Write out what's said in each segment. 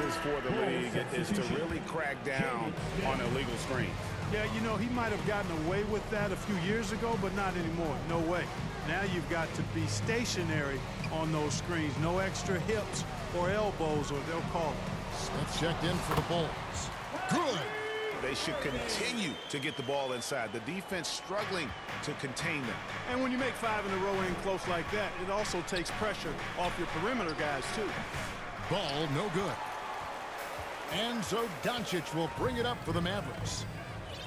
emphasis for the league is to really crack down on illegal screens. Yeah, you know, he might have gotten away with that a few years ago, but not anymore. No way. Now you've got to be stationary on those screens. No extra hips or elbows, or they'll call it. Smith checked in for the Bulls. Good. They should continue to get the ball inside. The defense struggling to contain them. And when you make 5 in a row in close like that, it also takes pressure off your perimeter guys, too. Ball no good. And so Doncic will bring it up for the Mavericks.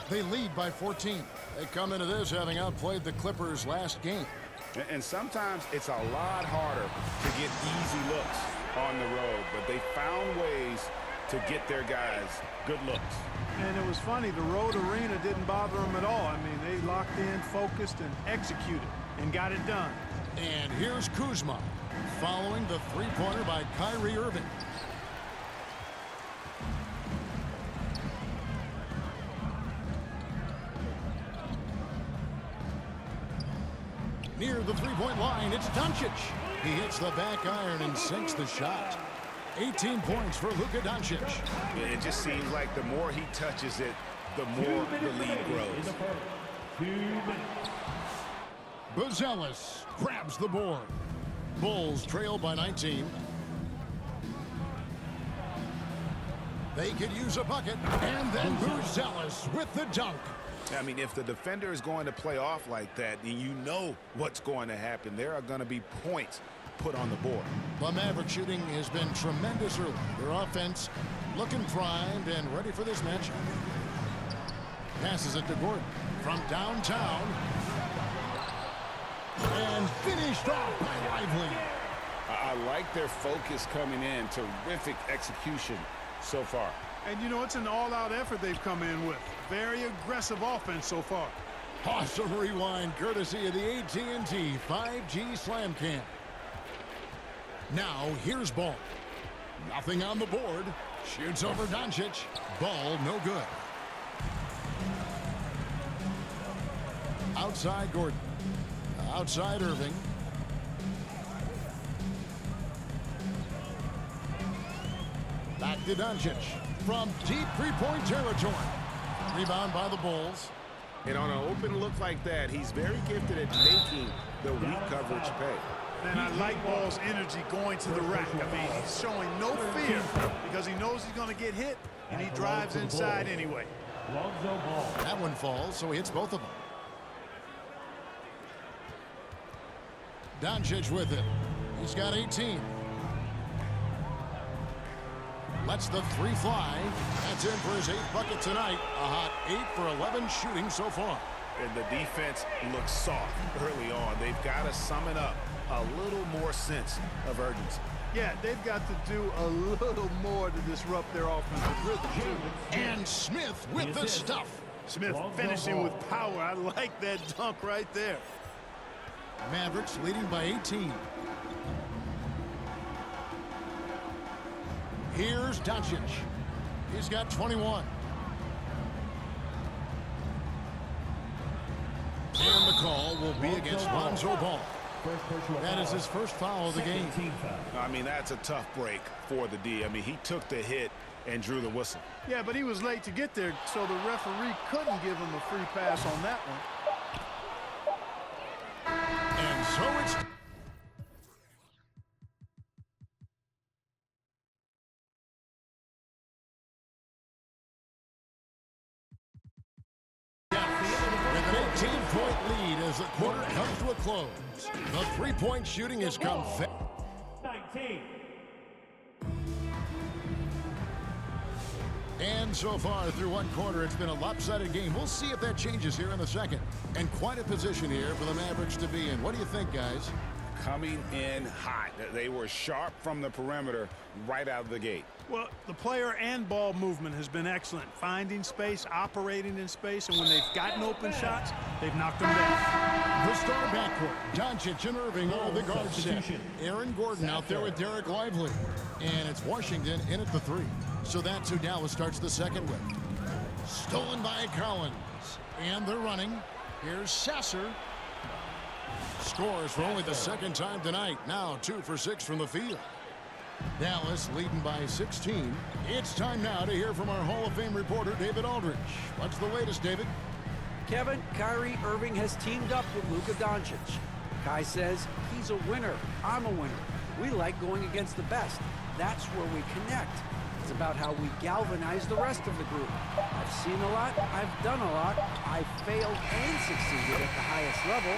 They lead by 14. They come into this having outplayed the Clippers last game. And sometimes it's a lot harder to get easy looks on the road, but they found ways to get their guys good looks. And it was funny, the road arena didn't bother them at all. I mean, they locked in, focused, and executed, and got it done. And here's Kuzma, following the three-pointer by Kyrie Irving. Near the three-point line, it's Doncic. He hits the back iron and sinks the shot. 18 points for Luka Doncic. It just seems like the more he touches it, the more the lead grows. Buzelis grabs the board. Bulls trail by 19. They could use a bucket, and then Buzelis with the dunk. I mean, if the defender is going to play off like that, then you know what's going to happen. There are going to be points put on the board. The Maverick shooting has been tremendous early. Their offense looking primed and ready for this matchup. Passes it to Gordon from downtown. And finished off by Lively. I like their focus coming in. Terrific execution so far. And, you know, it's an all-out effort they've come in with. Very aggressive offense so far. Awesome rewind courtesy of the AT&T 5G Slam Cam. Now, here's Ball. Nothing on the board. Shoots over Doncic. Ball no good. Outside Gordon. Outside Irving. Back to Doncic. From deep three-point territory. Rebound by the Bulls. And on an open look like that, he's very gifted at making the weak coverage pay. And I like Ball's energy going to the rack. I mean, he's showing no fear because he knows he's going to get hit, and he drives inside anyway. That one falls, so he hits both of them. Doncic with it. He's got 18. Lets the three fly. That's in for his 8th bucket tonight. A hot 8 for 11 shooting so far. And the defense looks soft early on. They've got to sum it up. A little more sense of urgency. Yeah, they've got to do a little more to disrupt their offensive rhythm, too. And Smith with the stuff. Smith finishing with power. I like that dunk right there. Mavericks leading by 18. Here's Doncic. He's got 21. And the call will be against Lonzo Ball. That is his first foul of the game. I mean, that's a tough break for the D. I mean, he took the hit and drew the whistle. Yeah, but he was late to get there, so the referee couldn't give him a free pass on that one. And so it's... With an 18-point lead as the quarter comes to a close. The three-point shooting has come fast. 19. And so far through one quarter, it's been a lopsided game. We'll see if that changes here in the second. And quite a position here for the Mavericks to be in. What do you think, guys? Coming in hot. They were sharp from the perimeter right out of the gate. Well, the player and ball movement has been excellent. Finding space, operating in space, and when they've gotten open shots, they've knocked them down. The star backcourt, Doncic and Irving are the guard set. Aaron Gordon out there with Derek Lively. And it's Washington in at the 3. So that's who Dallas starts the second with. Stolen by Collins. And they're running. Here's Sasser. Scores for only the second time tonight. Now 2 for 6 from the field. Dallas leading by 16. It's time now to hear from our Hall of Fame reporter, David Aldridge. What's the latest, David? Kevin, Kyrie Irving has teamed up with Luka Doncic. Kai says he's a winner. I'm a winner. We like going against the best. That's where we connect. It's about how we galvanize the rest of the group. I've seen a lot. I've done a lot. I've failed and succeeded at the highest level.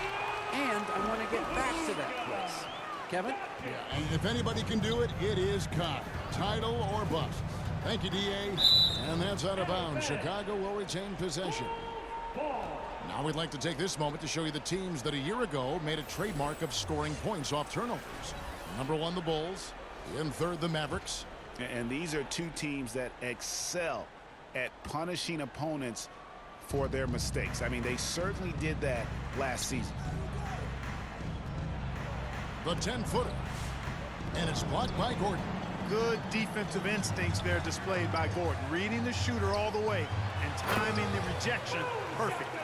And I want to get back to that place. Kevin? Yeah, and if anybody can do it, it is Kai. Title or bust. Thank you, D.A. And that's out of bounds. Chicago will retain possession. Now we'd like to take this moment to show you the teams that a year ago made a trademark of scoring points off turnovers. Number 1, the Bulls. In third, the Mavericks. And these are two teams that excel at punishing opponents for their mistakes. I mean, they certainly did that last season. The 10-footer. And it's blocked by Gordon. Good defensive instincts there displayed by Gordon. Reading the shooter all the way and timing the rejection perfectly.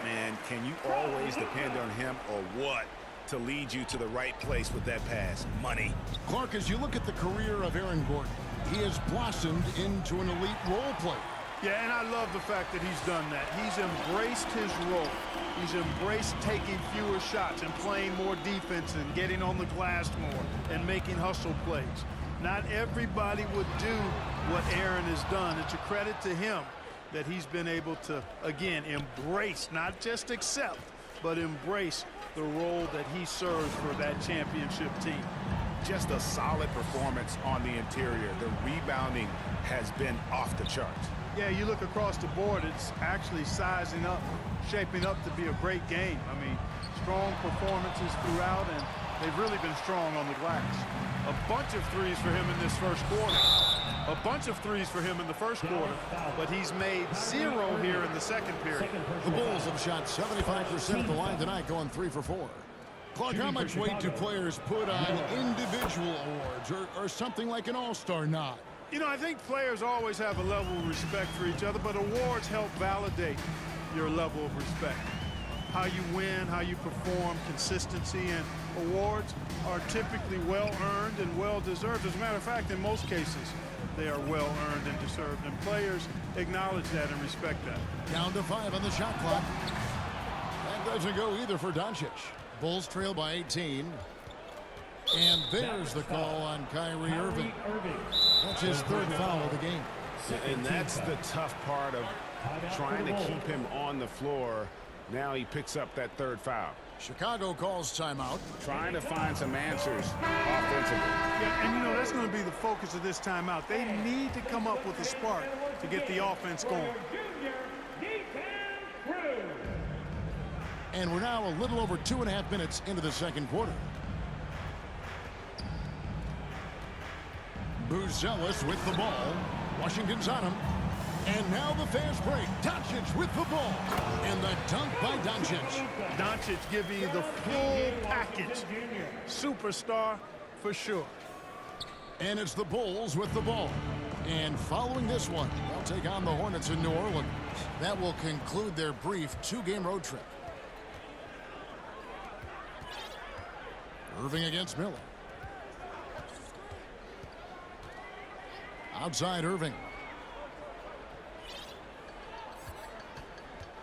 Man, can you always depend on him or what to lead you to the right place with that pass? Money. Clark, as you look at the career of Aaron Gordon, he has blossomed into an elite role player. Yeah, and I love the fact that he's done that. He's embraced his role. He's embraced taking fewer shots and playing more defense and getting on the glass more and making hustle plays. Not everybody would do what Aaron has done. It's a credit to him that he's been able to, again, embrace, not just accept, but embrace the role that he serves for that championship team. Just a solid performance on the interior. The rebounding has been off the charts. Yeah, you look across the board, it's actually sizing up, shaping up to be a great game. I mean, strong performances throughout, and they've really been strong on the glass. A bunch of threes for him in this first quarter. A bunch of threes for him in the first quarter, but he's made 0 here in the second period. The Bulls have shot 75% at the line tonight, going 3 for 4. Clark, how much weight do players put on individual awards or something like an all-star nod? You know, I think players always have a level of respect for each other, but awards help validate your level of respect. How you win, how you perform, consistency, and awards are typically well-earned and well-deserved. As a matter of fact, in most cases, they are well-earned and deserved, and players acknowledge that and respect that. Down to 5 on the shot clock. That doesn't go either for Doncic. Bulls trail by 18. And there's the call on Kyrie Irving. That's his 3rd foul of the game. And that's the tough part of trying to keep him on the floor. Now he picks up that 3rd foul. Chicago calls timeout. Trying to find some answers offensively. Yeah, and you know, that's going to be the focus of this timeout. They need to come up with a spark to get the offense going. And we're now a little over 2.5 minutes into the second quarter. Buzelis with the ball. Washington's on him. And now the fast break. Doncic with the ball. And the dunk by Doncic. Doncic giving you the full package. Superstar for sure. And it's the Bulls with the ball. And following this one, they'll take on the Hornets in New Orleans. That will conclude their brief 2-game road trip. Irving against Miller. Outside Irving.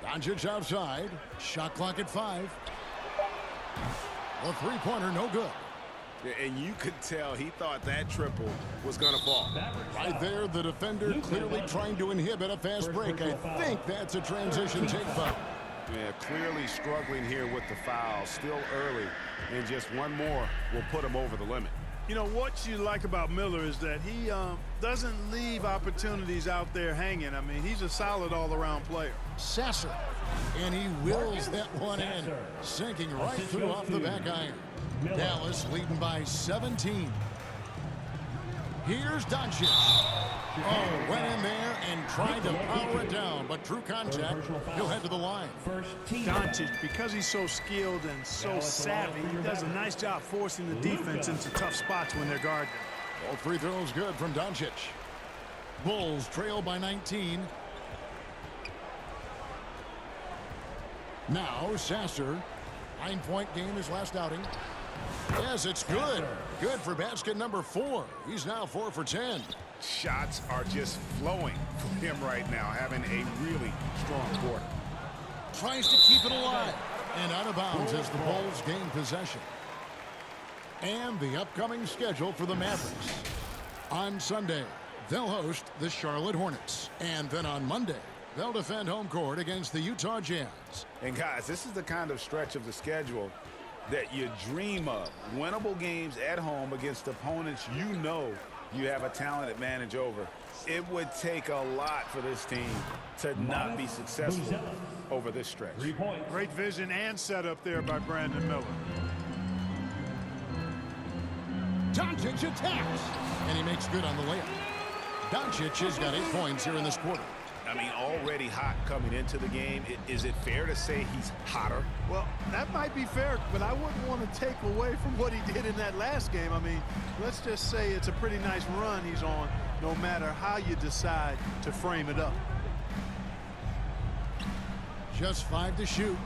Doncic outside. Shot clock at 5. The three-pointer no good. And you could tell he thought that triple was going to fall. Right there, the defender clearly trying to inhibit a fast break. I think that's a transition take foul. Yeah, clearly struggling here with the foul. Still early. And just one more will put him over the limit. You know, what you like about Miller is that he doesn't leave opportunities out there hanging. I mean, he's a solid all-around player. Sasser. And he wills that one in. Sinking right through off the back iron. Dallas leading by 17. Here's Doncic. Oh, went in there and tried to power it down, but true contact, he'll head to the line. Doncic, because he's so skilled and so savvy, he does a nice job forcing the defense into tough spots when they're guarding. All free throws good from Doncic. Bulls trail by 19. Now Sasser. 9-point game his last outing. Yes, it's good. Good for basket number 4. He's now 4 for 10. Shots are just flowing from him right now, having a really strong quarter. Tries to keep it alive. And out of bounds as the Bulls gain possession. And the upcoming schedule for the Mavericks. On Sunday, they'll host the Charlotte Hornets. And then on Monday, they'll defend home court against the Utah Jazz. And guys, this is the kind of stretch of the schedule that you dream of. Winnable games at home against opponents you know you have a talented advantage over. It would take a lot for this team to not be successful over this stretch. Great vision and setup there by Brandon Miller. Doncic attacks. And he makes good on the layup. Doncic has got 8 points here in this quarter. I mean, already hot coming into the game. Is it fair to say he's hotter? Well, that might be fair, but I wouldn't want to take away from what he did in that last game. I mean, let's just say it's a pretty nice run he's on, no matter how you decide to frame it up. Just 5 to shoot.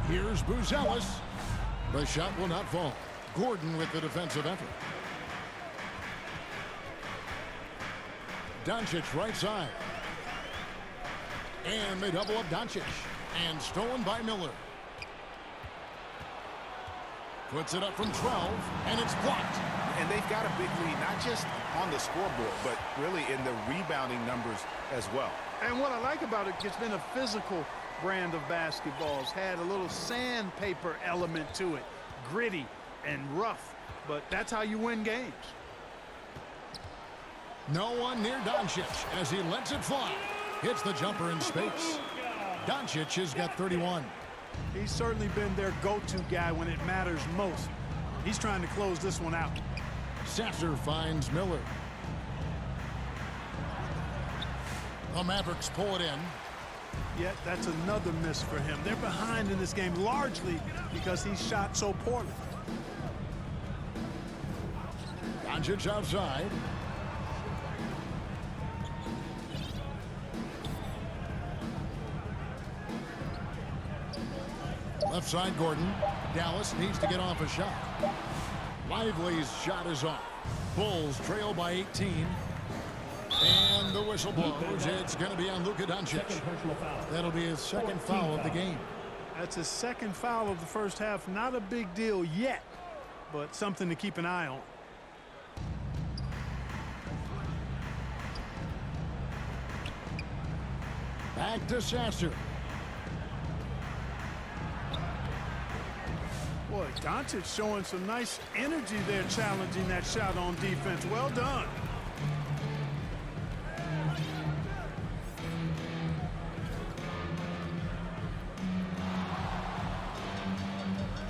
Here's Buzelis. The shot will not fall. Gordon with the defensive effort. Doncic right side. And they double up Doncic. And stolen by Miller. Puts it up from 12, and it's blocked. And they've got a big lead, not just on the scoreboard, but really in the rebounding numbers as well. And what I like about it, it's been a physical brand of basketball. It's had a little sandpaper element to it. Gritty and rough, but that's how you win games. No one near Doncic as he lets it fly. Hits the jumper in space. Doncic has got 31. He's certainly been their go-to guy when it matters most. He's trying to close this one out. Sasser finds Miller. The Mavericks pull it in. Yet that's another miss for him. They're behind in this game largely because he shot so poorly. Doncic outside. Left side, Gordon. Dallas needs to get off a shot. Lively's shot is off. Bulls trail by 18. And the whistle blows. It's going to be on Luka Doncic. That'll be his second foul of the game. That's his second foul of the first half. Not a big deal yet, but something to keep an eye on. Back to Sasser. Boy, Doncic showing some nice energy there, challenging that shot on defense. Well done.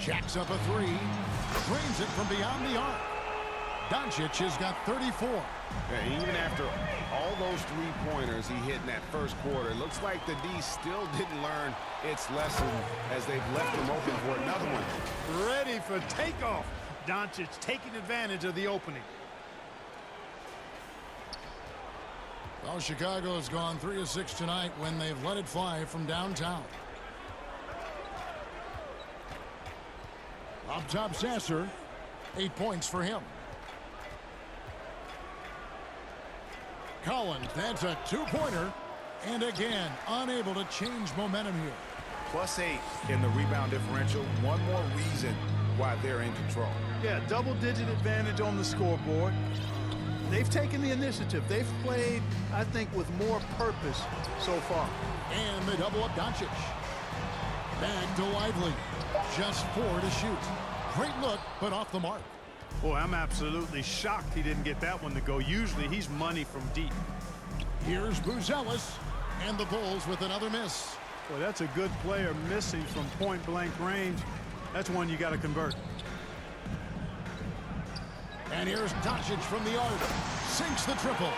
Jacks up a 3. Drains it from beyond the arc. Doncic has got 34. Yeah, even after all those three-pointers he hit in that first quarter, it looks like the D still didn't learn its lesson as they've left him open for another one. Ready for takeoff. Doncic taking advantage of the opening. Well, Chicago has gone 3 of 6 tonight when they've let it fly from downtown. Up top, Sasser. 8 points for him. Collins, that's a 2-pointer. And again, unable to change momentum here. +8 in the rebound differential. One more reason why they're in control. Yeah, double-digit advantage on the scoreboard. They've taken the initiative. They've played, I think, with more purpose so far. And they double up Doncic. Back to Lively. Just 4 to shoot. Great look, but off the mark. Boy, I'm absolutely shocked he didn't get that one to go. Usually he's money from deep. Here's Buzelis. And the Bulls with another miss. Boy, that's a good player missing from point-blank range. That's one you got to convert. And here's Doncic from the arc. Sinks the triple.